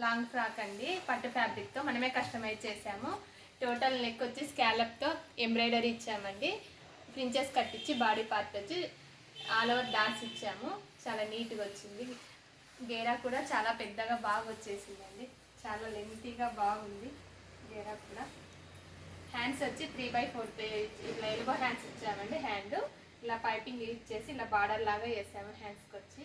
Long frock అండి, పట్టు ఫ్యాబ్రిక్తో మనమే కస్టమైజ్ చేసాము. టోటల్ నెక్ వచ్చి స్కాలప్తో ఎంబ్రాయిడరీ ఇచ్చామండి. ప్రిన్సెస్ కట్టించి బాడీ పార్ట్ వచ్చి ఆల్ ఓవర్ డాట్స్ ఇచ్చాము. చాలా నీట్గా వచ్చింది. గేరా కూడా చాలా పెద్దగా బాగా వచ్చేసిందండి, చాలా లెంతీగా బాగుంది గేరా కూడా. హ్యాండ్స్ వచ్చి 3/4 ఇట్లా ఎల్బో హ్యాండ్స్ ఇచ్చామండి. హ్యాండ్ ఇలా పైపింగ్ ఇచ్చేసి ఇలా బార్డర్ లాగా వేసాము హ్యాండ్స్కి వచ్చి.